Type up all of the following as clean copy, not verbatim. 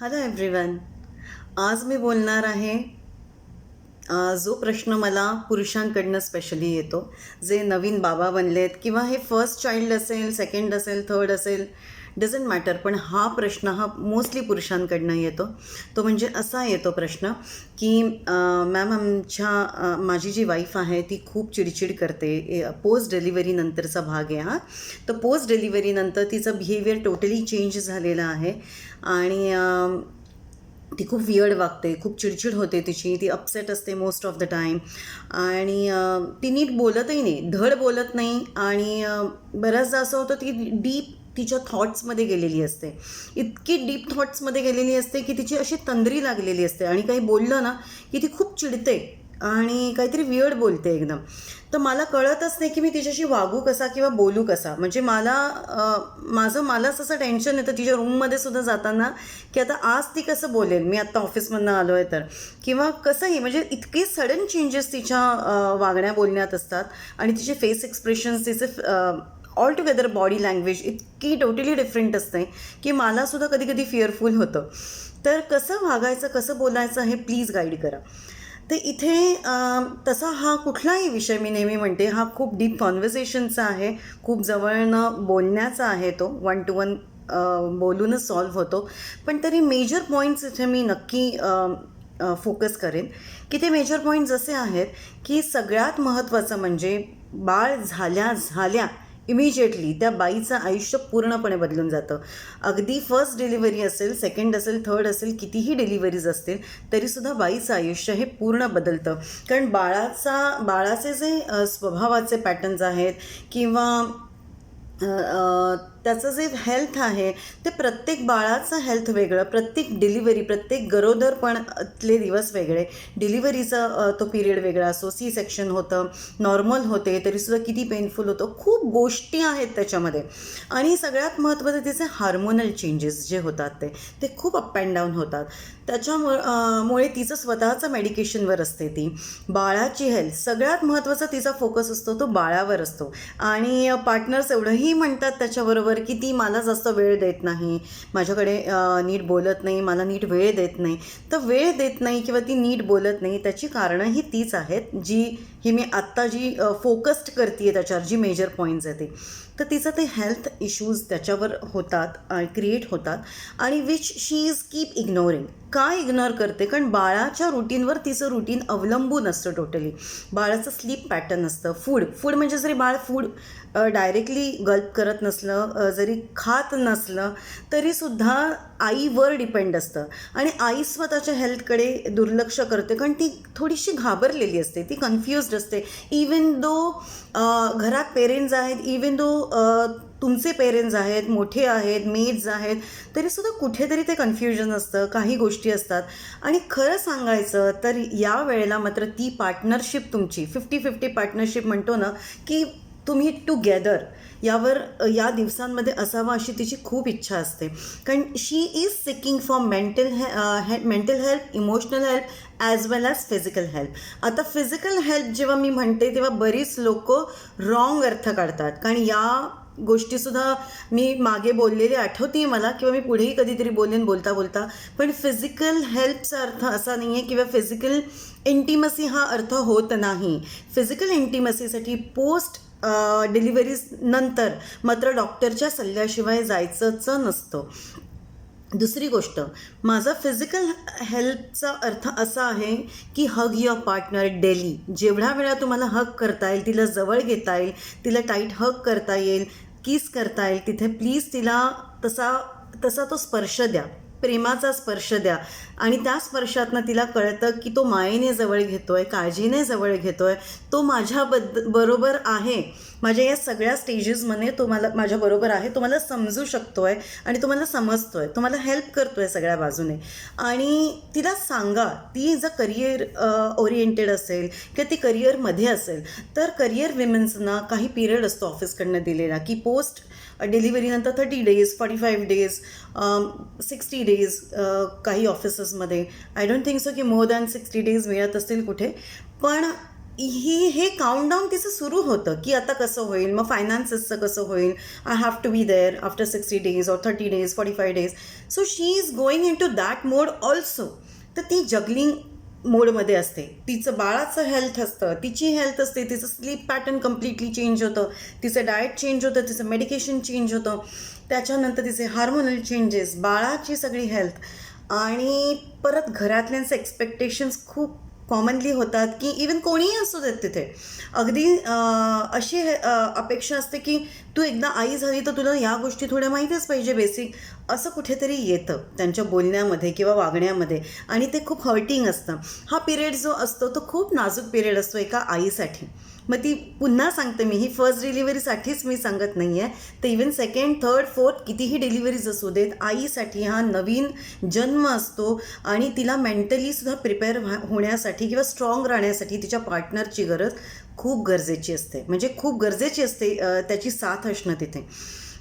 Hello everyone. आज मी बोलणार आहे जो प्रश्न मला पुरुषांकडनं स्पेशली येतो, जे नवीन बाबा बनलेत किंवा हे फर्स्ट चाइल्ड असेल, सेकंड असेल, थर्ड असेल, डझंट मॅटर, पण हा प्रश्न हा मोस्टली पुरुषांकडनं येतो. तो म्हणजे असा येतो प्रश्न की मॅम माझी जी वाईफ आहे ती खूप चिडचिड करते. पोस्ट डिलिव्हरीनंतरचा भाग आहे हा. तर पोस्ट डिलिव्हरीनंतर तिचं बिहेवियर टोटली चेंज झालेलं आहे आणि ती खूप वियर्ड वागते, खूप चिडचिड होते तिची, ती अपसेट असते मोस्ट ऑफ द टाईम आणि ती नीट बोलतही नाही, धड बोलत नाही आणि बऱ्याचदा असं होतं ती डीप तिच्या थॉट्समध्ये गेलेली असते, इतकी डीप थॉट्समध्ये गेलेली असते की तिची अशी तंद्री लागलेली असते आणि काही बोललं ना की ती खूप चिडते आणि काहीतरी वियर्ड बोलते एकदम. तर मला कळतच नाही की मी तिच्याशी वागू कसा किंवा बोलू कसा. म्हणजे मलाच असं टेन्शन येतं तिच्या रूममध्ये सुद्धा जाताना की आता आज ती कसं बोलेल, मी आत्ता ऑफिसमधनं आलो आहे तर, किंवा कसंही, म्हणजे इतके सडन चेंजेस तिच्या वागण्या बोलण्यात असतात आणि तिचे फेस एक्सप्रेशन्स, तिचे ऑल टुगेदर बॉडी लँग्वेज इतकी टोटली डिफरंट असते की मलासुद्धा कधी कधी फिअरफुल होतं. तर कसं वागायचं, कसं बोलायचं हे प्लीज गाईड करा. तर इथे तसा हा कुठलाही विषय, मी नेहमी म्हणते, हा खूप डीप कॉन्व्हर्सेशनचा आहे, खूप जवळनं बोलण्याचा आहे. तो 1 to 1 बोलूनच सॉल्व्ह होतो. पण तरी मेजर पॉईंट्स इथे मी नक्की फोकस करेन की ते मेजर पॉईंट्स असे आहेत की सगळ्यात महत्त्वाचं म्हणजे बाळ झाल्या इमिजिएटली त्या बाईचं आयुष्य पूर्णपणे बदलून जातं. अगदी फर्स्ट डिलिव्हरी असेल, सेकंड असेल, थर्ड असेल, कितीही डिलिव्हरीज असतील तरीसुद्धा बाईचं आयुष्य हे पूर्ण बदलतं. कारण बाळाचे जे स्वभावाचे पॅटर्न्स आहेत किंवा त्याचं जे हेल्थ आहे ते प्रत्येक बाळाचं हेल्थ वेगळं, प्रत्येक डिलिव्हरी, प्रत्येक गरोदरपणातले दिवस वेगळे, डिलिव्हरीचा तो पिरियड वेगळा असो, सी सेक्शन होतं, नॉर्मल होते तरीसुद्धा किती पेनफुल होतं, खूप गोष्टी आहेत त्याच्यामध्ये. आणि सगळ्यात महत्त्वाचं तिचे हार्मोनल चेंजेस जे होतात ते खूप अप अँड डाऊन होतात. त्याच्यामुळे तिचं स्वतःचं मेडिकेशनवर असते. ती बाळाची हेल्थ, सगळ्यात महत्त्वाचा तिचा फोकस असतो तो बाळावर असतो. आणि पार्टनर्स एवढंही म्हणतात त्याच्याबरोबर की ती मला जास्त वेळ देत नाही, माझ्याकडे नीट बोलत नाही, मला नीट वेळ देत नाही. तर वेळ देत नाही किंवा ती नीट बोलत नाही त्याची कारणंही तीच आहेत, जी मी आत्ता जी फोकस्ड करते आहे त्याच्यावर, जी मेजर पॉईंट्स आहेत ती. तर तिचं ते हेल्थ इश्यूज त्याच्यावर होतात, क्रिएट होतात आणि which she is keep ignoring. का इग्नोर करते? कारण बाळाच्या रुटीनवर तिचं रुटीन अवलंबून असतं टोटली. बाळाचं स्लीप पॅटर्न असतं, फूड म्हणजे जरी बाळ फूड डायरेक्टली गल्प करत नसलं, जरी खात नसलं तरीसुद्धा आईवर डिपेंड असतं आणि आई स्वतःच्या हेल्थकडे दुर्लक्ष करते कारण ती थोडीशी घाबरलेली असते, ती कन्फ्युज्ड असते. इवन दो घरात पेरेंट्स आहेत, इवन दो तुमचे पेरेंट्स आहेत, मोठे आहेत, मेड्स आहेत, तरीसुद्धा कुठेतरी ते कन्फ्युजन असतं, काही गोष्टी असतात. आणि खरं सांगायचं तर या वेळेला मात्र ती पार्टनरशिप तुमची 50-50 पार्टनरशिप म्हणतो ना की तुम्ही टुगेदर यावर या दिवसांमध्ये असावा अशी तिची खूप इच्छा असते. कारण she is seeking for mental health, emotional health as well as physical health. आता फिजिकल हेल्थ जेव्हा मी म्हणते तेव्हा बरीच लोक रॉंग अर्थ काढतात. कारण या गोष्टीसुद्धा मी मागे बोललेली आठवते मला किंवा मी पुढेही कधीतरी बोलेन बोलता बोलता. पण फिजिकल हेल्थचा अर्थ असा नाही आहे किंवा फिजिकल इंटिमसी हा अर्थ होत नाही. फिजिकल इंटिमसीसाठी पोस्ट डिलिव्हरीज नंतर मात्र डॉक्टरच्या सल्ल्याशिवाय जायचंच नसतं. दुसरी गोष्ट, माझा फिजिकल हेल्थचा अर्थ असा आहे की हग युअर पार्टनर डेली. जेवढ्या वेळा तुम्हाला हग करता येईल, तिला जवळ घेता येईल, तिला टाईट हग करता येईल, किस करता येईल, तिथे प्लीज तिला तसा तो स्पर्श द्या, प्रेमाचा स्पर्श द्या. आणि त्या स्पर्शातनं तिला कळतं की तो मायेने जवळ घेतोय, काळजीने जवळ घेतोय, तो बरोबर आहे, माझ्या या सगळ्या स्टेजेसमध्ये तो माझ्याबरोबर आहे, तो मला समजू शकतोय आणि तो मला समजतोय, तो मला हेल्प करतोय सगळ्या बाजूने. आणि तिला सांगा, ती जर करिअर ओरिएंटेड असेल किंवा ती करिअरमध्ये असेल तर करिअर विमेन्सना काही पिरियड असतो ऑफिसकडनं दिलेला की पोस्ट डिलिव्हरीनंतर 30 days, 45 days, 60 days काही ऑफिसेसमध्ये. आय डोंट थिंक सो की मोर दॅन 60 days मिळत असतील कुठे. पण हे काउंटडाऊन तिचं सुरू होतं की आता कसं होईल, मग फायनान्सेसचं कसं होईल, I have to be there after 60 days or 30 days 45 days. So she is going into that mode also. तर ती जगलिंग मोडमध्ये असते. तिचं बाळाचं हेल्थ असतं, तिची हेल्थ असते, तिचं स्लीप पॅटर्न कम्प्लिटली चेंज होतं, तिचं डाएट चेंज होतं, तिचं मेडिकेशन चेंज होतं, त्याच्यानंतर तिचे हार्मोनल चेंजेस, बाळाची सगळी हेल्थ आणि परत घरातल्यांचे एक्सपेक्टेशन्स खूप कॉमनली होतात की इवन कोणीही असू देत तिथे अगदी अशी अपेक्षा असते की तू एकदा आई झाली तर तुला या गोष्टी थोड्या माहितीच पाहिजे बेसिक, असं कुठेतरी येतं त्यांच्या बोलण्यामध्ये किंवा वागण्यामध्ये आणि ते खूप हर्टिंग असतं. हा पिरियड जो असतो तो खूप नाजूक पिरियड असतो एका आईसाठी. मग ती पुन्हा सांगते मी, ही फर्स्ट डिलिव्हरीसाठीच मी सांगत नाही आहे, तर इवन सेकंड थर्ड फोर्थ कितीही डिलिव्हरीज असू देत, आईसाठी हा नवीन जन्म असतो आणि तिला मेंटलीसुद्धा प्रिपेअर होण्यासाठी किंवा स्ट्रॉंग राहण्यासाठी तिच्या पार्टनरची गरज खूप गरजेची असते, म्हणजे खूप गरजेची असते त्याची साथ असणं तिथे.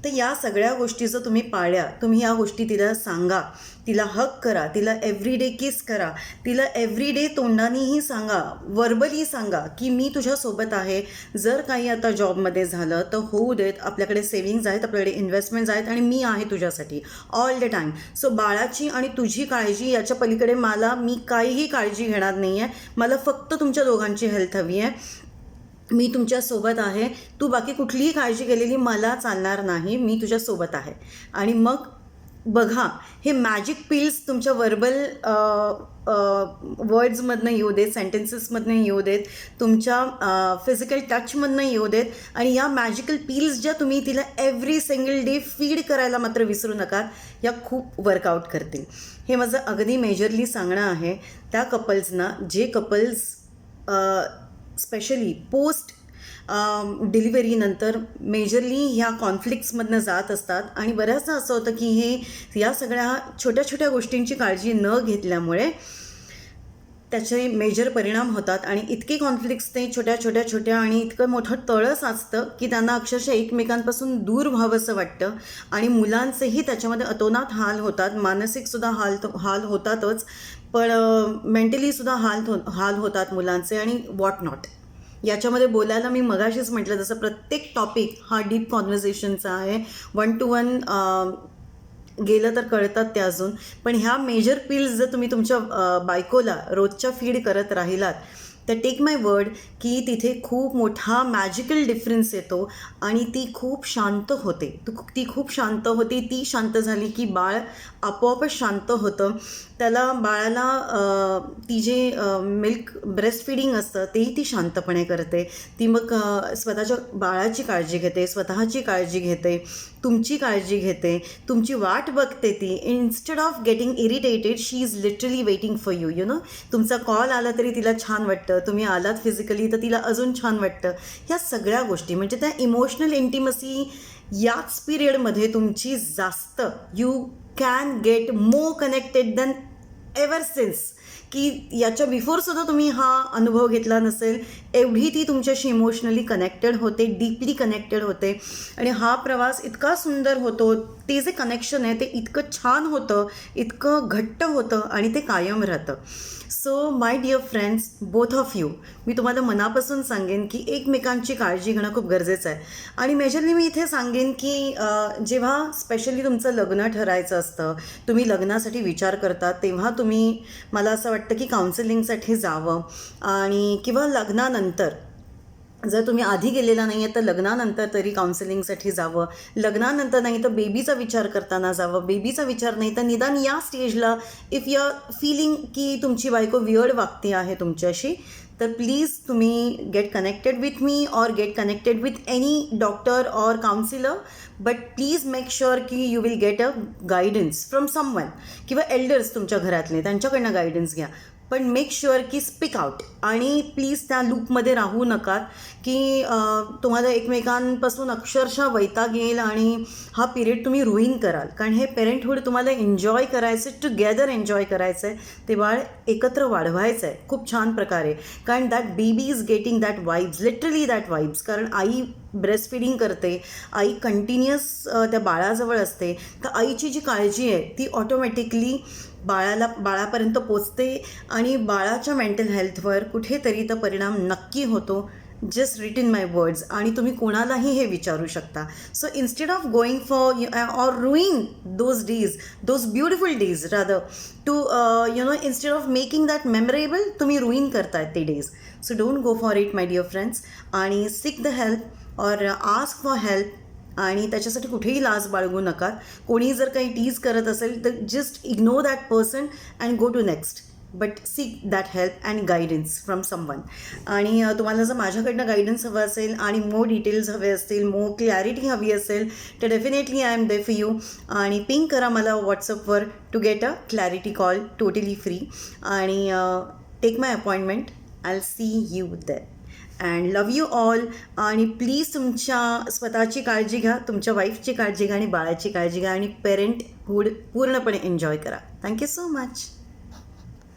तर या सगळ्या गोष्टी जर तुम्ही पाळल्या, तुम्ही या गोष्टी तिला सांगा, तिला हग करा, तिला एव्हरीडे किस करा, तिला एव्हरीडे तोंडानेही सांगा, वर्बली सांगा की मी तुझ्यासोबत आहे, जर काही आता जॉबमध्ये झालं तर होऊ देत, आपल्याकडे सेविंग्ज आहेत, आपल्याकडे इन्व्हेस्टमेंट्स आहेत आणि मी आहे तुझ्यासाठी ऑल द टाईम. सो बाळाची आणि तुझी काळजी याच्या पलीकडे मी काहीही काळजी घेणार नाही आहे, मला फक्त तुमच्या दोघांची हेल्थ हवी आहे, मी तुमच्यासोबत आहे, तू बाकी कुठलीही काळजी केलेली मला चालणार नाही, मी तुझ्यासोबत आहे. आणि मग बघा, हे मॅजिक पिल्स तुमच्या वर्बल वर्ड्समधनं येऊ देत, सेंटेन्सेसमधनं येऊ देत, तुमच्या फिजिकल टचमधनं येऊ देत आणि या मॅजिकल पिल्स ज्या तुम्ही तिला एव्हरी सिंगल डे फीड करायला मात्र विसरू नका, या खूप वर्कआउट करतील. हे माझं अगदी मेजरली सांगणं आहे त्या कपल्सना, जे कपल्स स्पेशली पोस्ट डिलिव्हरीनंतर मेजरली ह्या कॉन्फ्लिक्ट्समधनं जात असतात आणि बऱ्याचदा असं होतं की हे या सगळ्या छोट्या छोट्या गोष्टींची काळजी न घेतल्यामुळे त्याचे मेजर परिणाम होतात आणि इतके कॉन्फ्लिक्ट्स ते छोट्या आणि इतकं मोठं तळं साचतं की त्यांना अक्षरशः एकमेकांपासून दूर व्हावंसं वाटतं आणि मुलांचेही त्याच्यामध्ये अतोनात हाल होतात, मानसिकसुद्धा हाल होतातच, पण मेंटलीसुद्धा हाल होतात मुलांचे आणि वॉट नॉट. याच्यामध्ये बोलायला मी मगाशीच म्हटलं जसं प्रत्येक टॉपिक हा डीप कॉन्व्हर्सेशनचा आहे, 1 to 1 गेलं तर कळतात ते अजून. पण ह्या मेजर पिल्स जर तुम्ही तुमच्या बायकोला रोजच्या फीड करत राहिलात तर टेक माय वर्ड की तिथे खूप मोठा मॅजिकल डिफरन्स येतो आणि ती खूप शांत होते, ती शांत झाली की बाळ आपोआपच शांत होतं. बाळाला ती जे मिल्क ब्रेस्ट फीडिंग असतं तेही ती शांतपणे करते. ती मग स्वतःच्या बाळाची काळजी घेते, स्वतःची काळजी घेते, तुमची काळजी घेते, तुमची वाट बघते ती. Instead of getting irritated she is literally waiting for you. You know, तुमचा कॉल आला तरी तिला छान वाटतं, तुम्ही आलात फिजिकली तर तिला अजून छान वाटतं. ह्या सगळ्या गोष्टी म्हणजे त्या इमोशनल इंटिमसी याच पिरियडमध्ये तुमची जास्त, you can get more connected than ever since, की याच्या बिफोरसुद्धा तुम्ही हा अनुभव घेतला नसेल, एवढी ती तुमच्याशी इमोशनली कनेक्टेड होते, डीपली कनेक्टेड होते आणि हा प्रवास इतका सुंदर होतो, ते जे कनेक्शन आहे ते इतकं छान होतं, इतकं घट्ट होतं आणि ते कायम राहतं. So my dear friends, both of you, मी तुम्हाला मनापासून सांगेन की एकमेकांची काळजी घेणं खूप गरजेचं आहे. आणि मेजरली मी इथे सांगेन की जेव्हा स्पेशली तुमचं लग्न ठरायचं असतं, तुम्ही लग्नासाठी विचार करता, तेव्हा तुम्ही, मला असं वाटतं की काउन्सिलिंगसाठी जावं आणि किंवा लग्नानंतर, जर तुम्ही आधी गेलेला नाही आहे तर लग्नानंतर तरी काउन्सिलिंगसाठी जावं, लग्नानंतर नाही तर बेबीचा विचार करताना जावं, बेबीचा विचार नाही तर निदान या स्टेजला इफ यू आर फीलिंग की तुमची बायको वियर्ड वागते आहे तुमच्याशी, तर प्लीज तुम्ही gate connected with me or get connected with any doctor or counsellor, but please make sure की you will get a guidance from someone किंवा एल्डर्स तुमच्या घरातले, त्यांच्याकडनं गायडन्स घ्या. पण मेक शुअर की स्पीक आउट आणि प्लीज त्या लूपमध्ये राहू नका की तुम्हाला एकमेकांपासून अक्षरशः वैताग येईल आणि हा पिरियड तुम्ही रुईन कराल. कारण हे पेरेंटहूड तुम्हाला एन्जॉय करायचं आहे, टुगेदर एन्जॉय करायचं आहे, ते बाळ एकत्र वाढवायचं आहे खूप छान प्रकारे. कारण that baby is getting that vibes, literally that vibes. कारण आई ब्रेस्ट फीडिंग करते, आई कंटिन्युअस त्या बाळाजवळ असते, तर आईची जी काळजी आहे ती ऑटोमॅटिकली बाळापर्यंत पोचते आणि बाळाच्या मेंटल हेल्थवर कुठेतरी तो परिणाम नक्की होतो. Just write in my words आणि तुम्ही कोणालाही हे विचारू शकता. So instead of going for or ruining those days, those beautiful days rather to instead of making that memorable, तुम्ही रुईन करतायत ते days. So don't go for it my dear friends. आणि seek the help or ask for help. आणि त्याच्यासाठी कुठेही लाज बाळगू नका. कोणी जर काही टीज करत असेल तर just ignore that person and go to next. But seek that help and guidance from someone. आणि तुम्हाला जर माझ्याकडनं गायडन्स हवं असेल आणि मोर डिटेल्स हवे असतील, मोर क्लॅरिटी हवी असेल तर definitely I am there for you. आणि पिंग करा मला व्हॉट्सअपवर to get a clarity call totally free. आणि take my appointment. I will see you there. And love you all. आणि प्लीज तुमच्या स्वतःची काळजी घ्या, तुमच्या वाईफची काळजी घ्या आणि बाळाची काळजी घ्या आणि पेरेंटहूड पूर्णपणे एन्जॉय करा. Thank you so much.